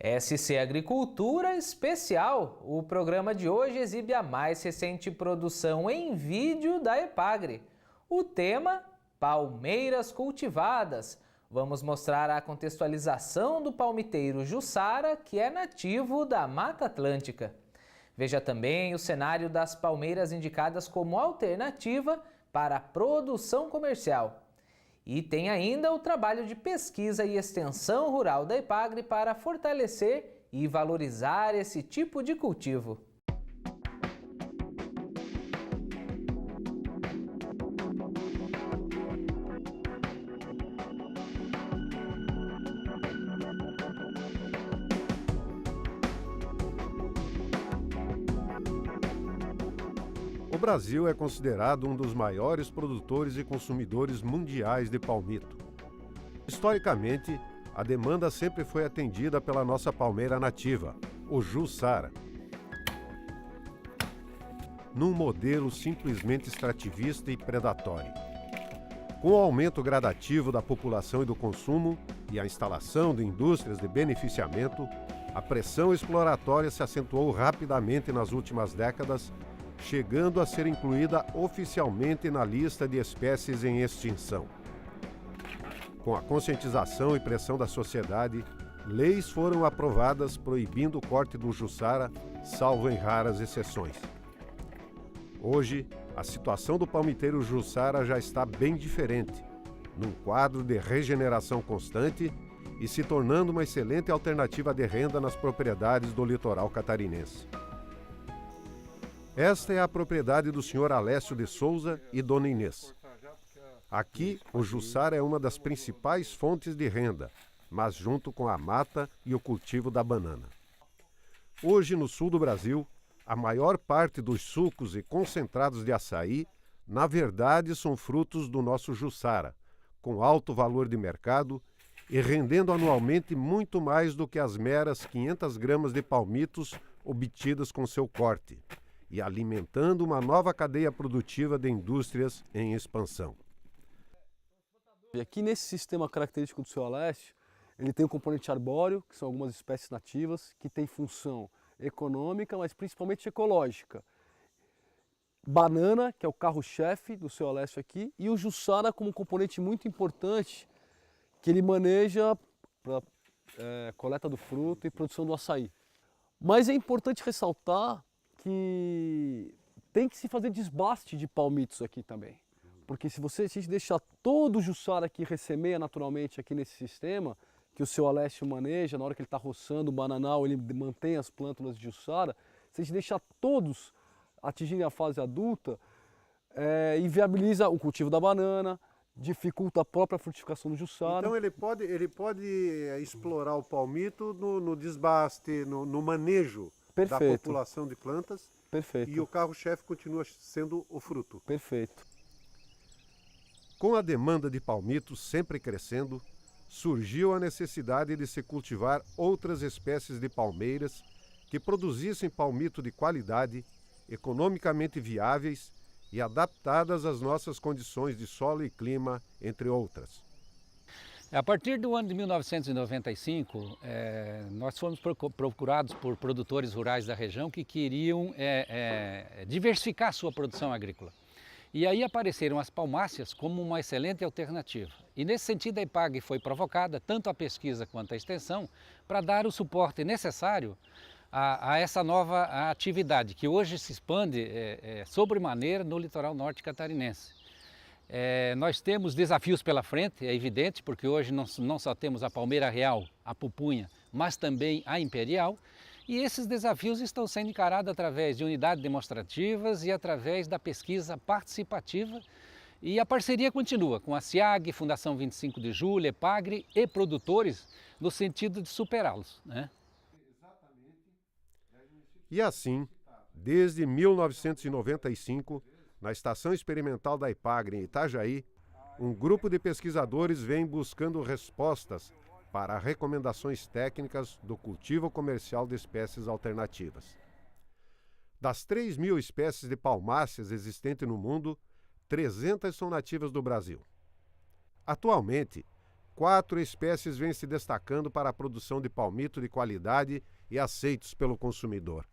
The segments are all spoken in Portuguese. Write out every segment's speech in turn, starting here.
SC Agricultura Especial. O programa de hoje exibe a mais recente produção em vídeo da Epagre. O tema: palmeiras cultivadas. Vamos mostrar a contextualização do palmiteiro Jussara, que é nativo da Mata Atlântica. Veja também o cenário das palmeiras indicadas como alternativa para a produção comercial. E tem ainda o trabalho de pesquisa e extensão rural da Epagre para fortalecer e valorizar esse tipo de cultivo. O Brasil é considerado um dos maiores produtores e consumidores mundiais de palmito. Historicamente, a demanda sempre foi atendida pela nossa palmeira nativa, o Jussara. Num modelo simplesmente extrativista e predatório. Com o aumento gradativo da população e do consumo e a instalação de indústrias de beneficiamento, a pressão exploratória se acentuou rapidamente nas últimas décadas, chegando a ser incluída oficialmente na lista de espécies em extinção. Com a conscientização e pressão da sociedade, leis foram aprovadas proibindo o corte do Jussara, salvo em raras exceções. Hoje, a situação do palmiteiro Jussara já está bem diferente, num quadro de regeneração constante e se tornando uma excelente alternativa de renda nas propriedades do litoral catarinense. Esta é a propriedade do senhor Alessio de Souza e dona Inês. Aqui, o Jussara é uma das principais fontes de renda, mas junto com a mata e o cultivo da banana. Hoje, no sul do Brasil, a maior parte dos sucos e concentrados de açaí, na verdade, são frutos do nosso Jussara, com alto valor de mercado e rendendo anualmente muito mais do que as meras 500 gramas de palmitos obtidas com seu corte, e alimentando uma nova cadeia produtiva de indústrias em expansão. E aqui nesse sistema característico do seu Alessio, ele tem o componente arbóreo, que são algumas espécies nativas, que tem função econômica, mas principalmente ecológica. Banana, que é o carro-chefe do seu Alessio aqui, e o Jussara como um componente muito importante, que ele maneja para coleta do fruto e produção do açaí. Mas é importante ressaltar que tem que se fazer desbaste de palmitos aqui também. Porque se a gente deixar todo o Jussara aqui ressemeia naturalmente aqui nesse sistema, que o seu Alessio maneja, na hora que ele está roçando o bananal, ele mantém as plântulas de Jussara, se a gente deixar todos atingirem a fase adulta, inviabiliza o cultivo da banana, dificulta a própria frutificação do Jussara. Então ele pode explorar o palmito no desbaste, no manejo. Perfeito. Da população de plantas. Perfeito. E o carro-chefe continua sendo o fruto. Perfeito. Com a demanda de palmitos sempre crescendo, surgiu a necessidade de se cultivar outras espécies de palmeiras que produzissem palmito de qualidade, economicamente viáveis e adaptadas às nossas condições de solo e clima, entre outras. A partir do ano de 1995, nós fomos procurados por produtores rurais da região que queriam diversificar a sua produção agrícola. E aí apareceram as palmáceas como uma excelente alternativa. E nesse sentido a Epagre foi provocada, tanto a pesquisa quanto a extensão, para dar o suporte necessário a essa nova atividade, que hoje se expande sobremaneira no litoral norte catarinense. Nós temos desafios pela frente, é evidente, porque hoje não só temos a palmeira real, a pupunha, mas também a imperial, e esses desafios estão sendo encarados através de unidades demonstrativas e através da pesquisa participativa, e a parceria continua com a SIAG, Fundação 25 de Julho, Epagre e produtores, no sentido de superá-los, né? E assim, desde 1995, na Estação Experimental da Epagre, em Itajaí, um grupo de pesquisadores vem buscando respostas para recomendações técnicas do cultivo comercial de espécies alternativas. Das 3.000 espécies de palmáceas existentes no mundo, 300 são nativas do Brasil. Atualmente, 4 espécies vêm se destacando para a produção de palmito de qualidade e aceitos pelo consumidor.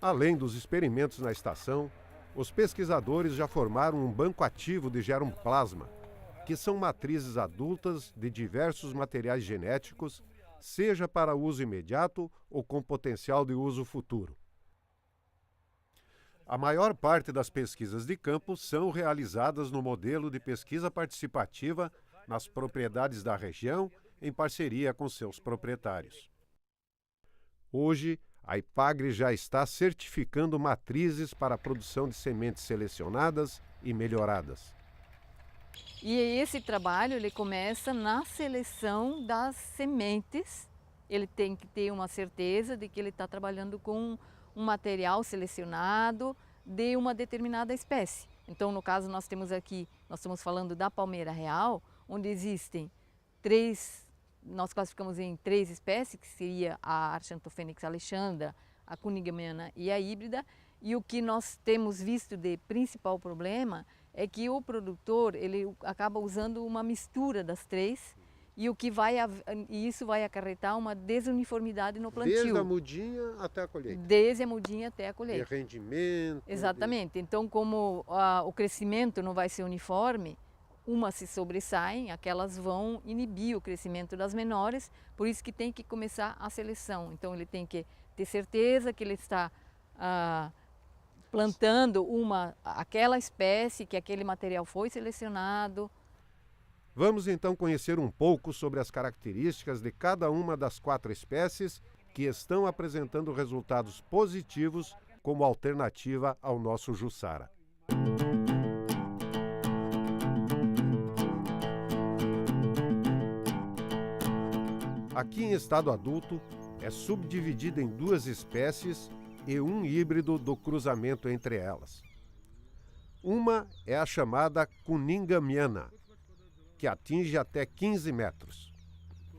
Além dos experimentos na estação, os pesquisadores já formaram um banco ativo de geromplasma, que são matrizes adultas de diversos materiais genéticos, seja para uso imediato ou com potencial de uso futuro. A maior parte das pesquisas de campo são realizadas no modelo de pesquisa participativa nas propriedades da região, em parceria com seus proprietários. Hoje, a Epagre já está certificando matrizes para a produção de sementes selecionadas e melhoradas. E esse trabalho ele começa na seleção das sementes. Ele tem que ter uma certeza de que ele está trabalhando com um material selecionado de uma determinada espécie. Então, no caso, nós estamos falando da palmeira real, onde existem nós classificamos em 3 espécies, que seria a Archaeopteryx alexandra, a Kunigamiana e a híbrida. E o que nós temos visto de principal problema é que o produtor ele acaba usando uma mistura das 3 e isso vai acarretar uma desuniformidade no plantio. Desde a mudinha até a colheita. Desde a mudinha até a colheita. De rendimento. Exatamente. Então, como o crescimento não vai ser uniforme, umas se sobressaem, aquelas vão inibir o crescimento das menores, por isso que tem que começar a seleção. Então, ele tem que ter certeza que ele está plantando aquela espécie, que aquele material foi selecionado. Vamos então conhecer um pouco sobre as características de cada uma das 4 espécies que estão apresentando resultados positivos como alternativa ao nosso Jussara. Aqui em estado adulto, é subdividida em 2 espécies e um híbrido do cruzamento entre elas. Uma é a chamada Kunigamiana, que atinge até 15 metros,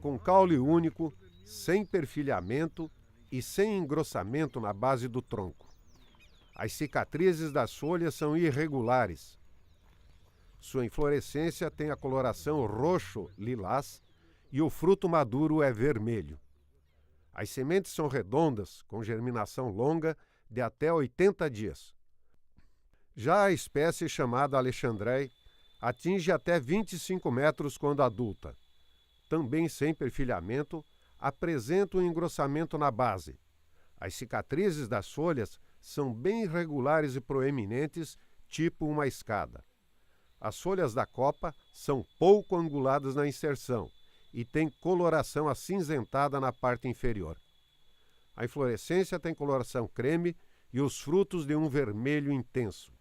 com caule único, sem perfilhamento e sem engrossamento na base do tronco. As cicatrizes das folhas são irregulares. Sua inflorescência tem a coloração roxo-lilás e o fruto maduro é vermelho. As sementes são redondas, com germinação longa de até 80 dias. Já a espécie chamada Alexandrei atinge até 25 metros quando adulta. Também sem perfilhamento, apresenta um engrossamento na base. As cicatrizes das folhas são bem irregulares e proeminentes, tipo uma escada. As folhas da copa são pouco anguladas na inserção e têm coloração acinzentada na parte inferior. A inflorescência tem coloração creme e os frutos de um vermelho intenso.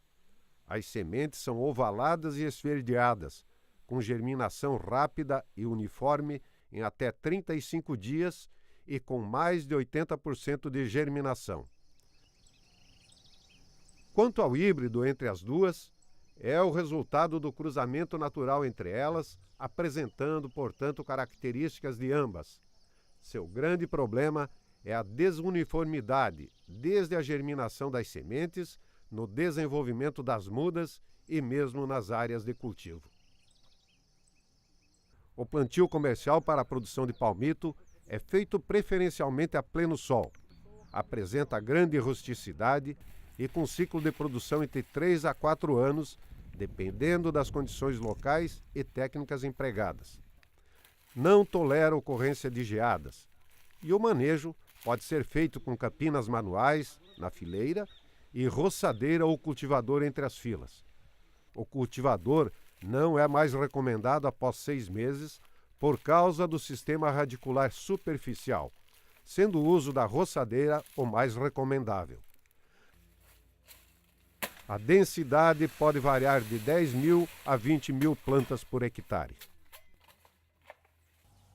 As sementes são ovaladas e esverdeadas, com germinação rápida e uniforme em até 35 dias e com mais de 80% de germinação. Quanto ao híbrido entre as duas, é o resultado do cruzamento natural entre elas, apresentando, portanto, características de ambas. Seu grande problema é a desuniformidade, desde a germinação das sementes, no desenvolvimento das mudas e mesmo nas áreas de cultivo. O plantio comercial para a produção de palmito é feito preferencialmente a pleno sol. Apresenta grande rusticidade e com ciclo de produção entre 3 a 4 anos, dependendo das condições locais e técnicas empregadas. Não tolera ocorrência de geadas e o manejo pode ser feito com campinas manuais na fileira e roçadeira ou cultivador entre as filas. O cultivador não é mais recomendado após 6 meses por causa do sistema radicular superficial, sendo o uso da roçadeira o mais recomendável. A densidade pode variar de 10.000 a 20.000 plantas por hectare.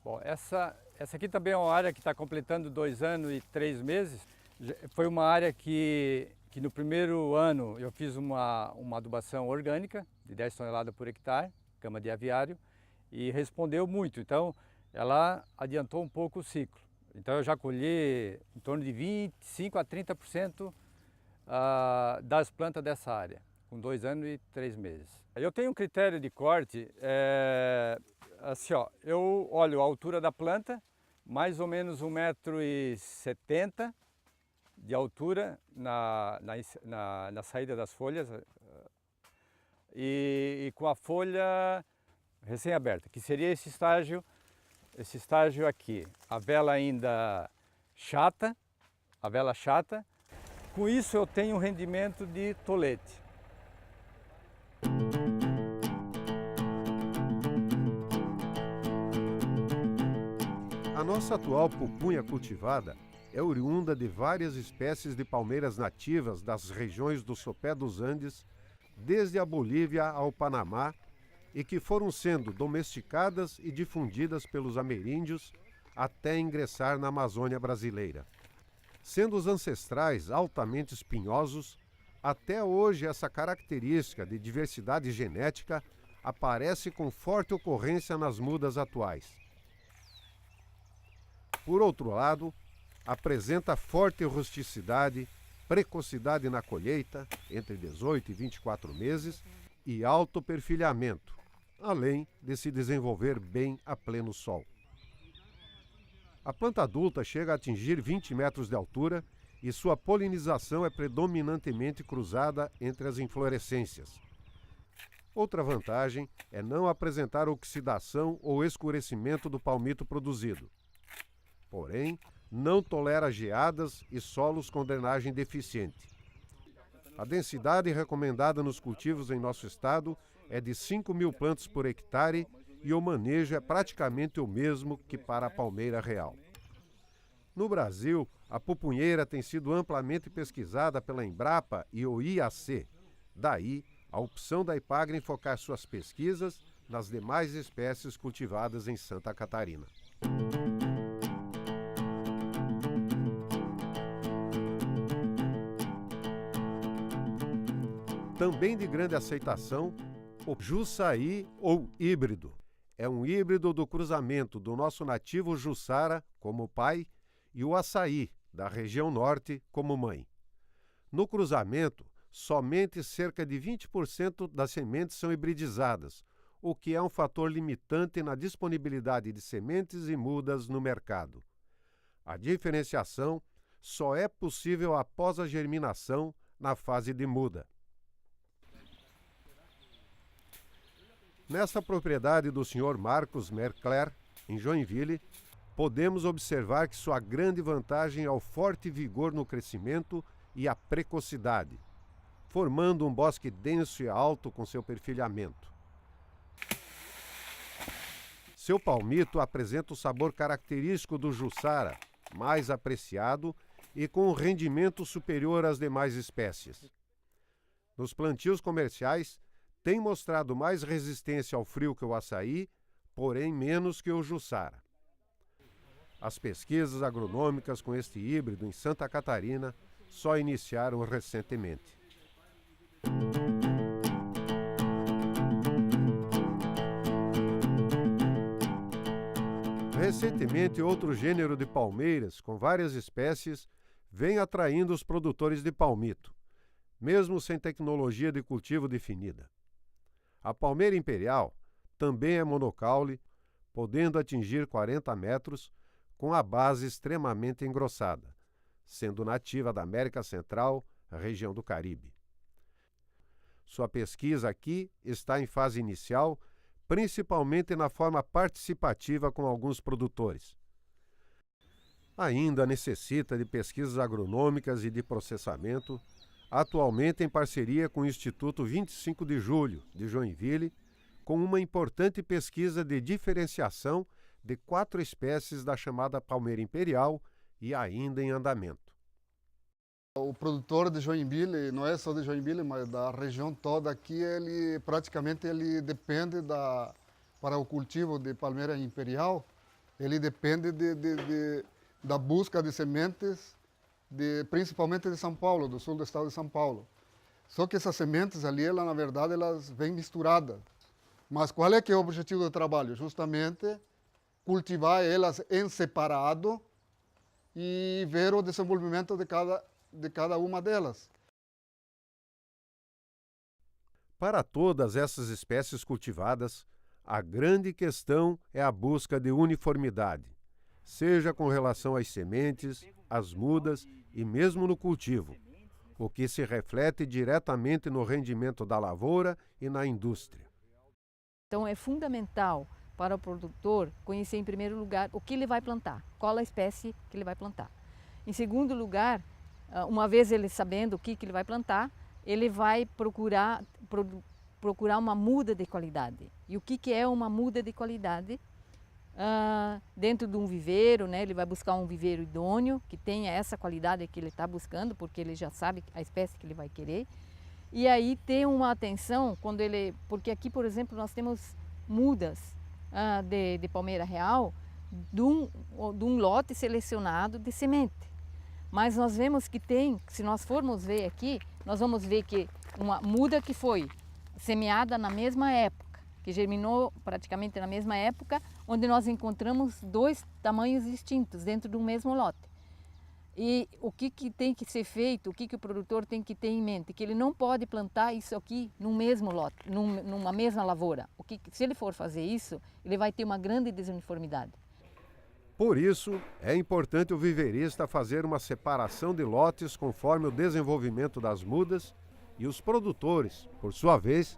Bom, essa aqui também é uma área que está completando 2 anos e 3 meses. Foi uma área que no primeiro ano eu fiz uma adubação orgânica de 10 toneladas por hectare, cama de aviário, e respondeu muito. Então, ela adiantou um pouco o ciclo. Então, eu já colhi em torno de 25 a 30% das plantas dessa área, com 2 anos e 3 meses. Eu tenho um critério de corte assim, ó, eu olho a altura da planta, mais ou menos 1,70 m de altura na saída das folhas e com a folha recém-aberta, que seria esse estágio aqui. A vela ainda chata, com isso eu tenho um rendimento de tolete. A nossa atual pupunha cultivada é oriunda de várias espécies de palmeiras nativas das regiões do sopé dos Andes, desde a Bolívia ao Panamá, e que foram sendo domesticadas e difundidas pelos ameríndios até ingressar na Amazônia brasileira. Sendo os ancestrais altamente espinhosos, até hoje essa característica de diversidade genética aparece com forte ocorrência nas mudas atuais. Por outro lado, apresenta forte rusticidade, precocidade na colheita, entre 18 e 24 meses, e alto perfilhamento, além de se desenvolver bem a pleno sol. A planta adulta chega a atingir 20 metros de altura e sua polinização é predominantemente cruzada entre as inflorescências. Outra vantagem é não apresentar oxidação ou escurecimento do palmito produzido. Porém, não tolera geadas e solos com drenagem deficiente. A densidade recomendada nos cultivos em nosso estado é de 5.000 plantas por hectare e o manejo é praticamente o mesmo que para a palmeira real. No Brasil, a pupunheira tem sido amplamente pesquisada pela Embrapa e o IAC. Daí, a opção da Epagre em focar suas pesquisas nas demais espécies cultivadas em Santa Catarina. Também de grande aceitação, o Jussaí ou híbrido. É um híbrido do cruzamento do nosso nativo Jussara como pai e o açaí, da região norte, como mãe. No cruzamento, somente cerca de 20% das sementes são hibridizadas, o que é um fator limitante na disponibilidade de sementes e mudas no mercado. A diferenciação só é possível após a germinação na fase de muda. Nessa propriedade do Sr. Marcos Mercler, em Joinville, podemos observar que sua grande vantagem é o forte vigor no crescimento e a precocidade, formando um bosque denso e alto com seu perfilhamento. Seu palmito apresenta o sabor característico do Jussara, mais apreciado e com um rendimento superior às demais espécies. Nos plantios comerciais, tem mostrado mais resistência ao frio que o açaí, porém menos que o Jussara. As pesquisas agronômicas com este híbrido em Santa Catarina só iniciaram recentemente. Recentemente, outro gênero de palmeiras, com várias espécies, vem atraindo os produtores de palmito, mesmo sem tecnologia de cultivo definida. A palmeira imperial também é monocaule, podendo atingir 40 metros, com a base extremamente engrossada, sendo nativa da América Central, região do Caribe. Sua pesquisa aqui está em fase inicial, principalmente na forma participativa com alguns produtores. Ainda necessita de pesquisas agronômicas e de processamento, atualmente em parceria com o Instituto 25 de Julho, de Joinville, com uma importante pesquisa de diferenciação de 4 espécies da chamada palmeira imperial e ainda em andamento. O produtor de Joinville, não é só de Joinville, mas da região toda aqui, ele praticamente depende para o cultivo de palmeira imperial, ele depende da busca de sementes, principalmente de São Paulo, do sul do estado de São Paulo. Só que essas sementes ali, na verdade, elas vêm misturadas. Mas qual é que é o objetivo do trabalho? Justamente cultivar elas em separado e ver o desenvolvimento de cada uma delas. Para todas essas espécies cultivadas, A grande questão é a busca de uniformidade, seja com relação às sementes, às mudas e mesmo no cultivo, o que se reflete diretamente no rendimento da lavoura e na indústria. Então é fundamental para o produtor conhecer em primeiro lugar o que ele vai plantar, qual a espécie que ele vai plantar. Em segundo lugar, uma vez ele sabendo o que ele vai plantar, ele vai procurar uma muda de qualidade. E o que é uma muda de qualidade? Dentro de um viveiro, né, ele vai buscar um viveiro idôneo, que tenha essa qualidade que ele está buscando, porque ele já sabe a espécie que ele vai querer. E aí ter uma atenção, porque aqui, por exemplo, nós temos mudas de palmeira real de um lote selecionado de semente. Mas nós vemos que se nós formos ver aqui, nós vamos ver que uma muda que foi semeada na mesma época, que germinou praticamente na mesma época, onde nós encontramos 2 tamanhos distintos dentro do mesmo lote. E o que tem que ser feito, o que o produtor tem que ter em mente? Que ele não pode plantar isso aqui no mesmo lote, numa mesma lavoura. Se ele for fazer isso, ele vai ter uma grande desuniformidade. Por isso, é importante o viveirista fazer uma separação de lotes conforme o desenvolvimento das mudas e os produtores, por sua vez,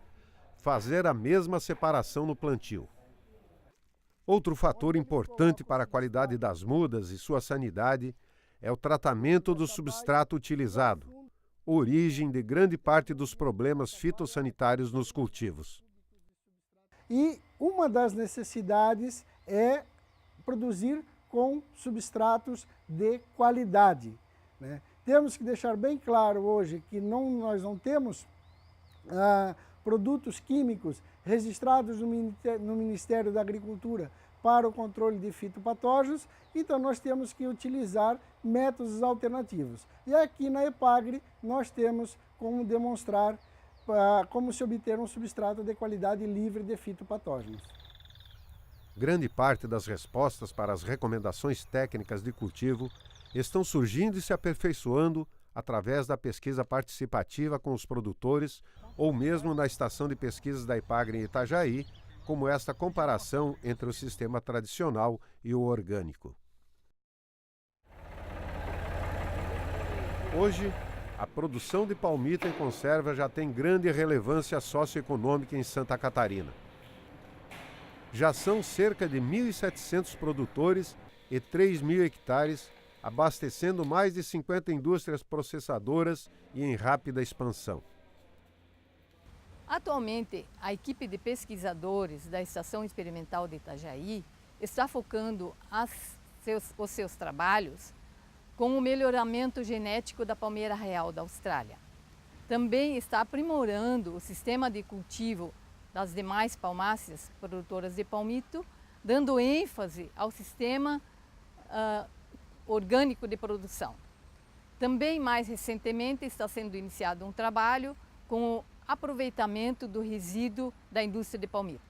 fazer a mesma separação no plantio. Outro fator importante para a qualidade das mudas e sua sanidade é o tratamento do substrato utilizado, origem de grande parte dos problemas fitossanitários nos cultivos. E uma das necessidades é produzir com substratos de qualidade, né? Temos que deixar bem claro hoje que nós não temos produtos químicos registrados no Ministério da Agricultura para o controle de fitopatógenos, então nós temos que utilizar métodos alternativos. E aqui na EPAGRE nós temos como demonstrar como se obter um substrato de qualidade livre de fitopatógenos. Grande parte das respostas para as recomendações técnicas de cultivo estão surgindo e se aperfeiçoando através da pesquisa participativa com os produtores ou mesmo na estação de pesquisas da EPAGRE em Itajaí, como esta comparação entre o sistema tradicional e o orgânico. Hoje, a produção de palmito em conserva já tem grande relevância socioeconômica em Santa Catarina. Já são cerca de 1.700 produtores e 3.000 hectares, abastecendo mais de 50 indústrias processadoras e em rápida expansão. Atualmente, a equipe de pesquisadores da Estação Experimental de Itajaí está focando os seus trabalhos com o melhoramento genético da palmeira real da Austrália. Também está aprimorando o sistema de cultivo das demais palmáceas produtoras de palmito, dando ênfase ao sistema orgânico de produção. Também, mais recentemente, está sendo iniciado um trabalho com o aproveitamento do resíduo da indústria de palmito.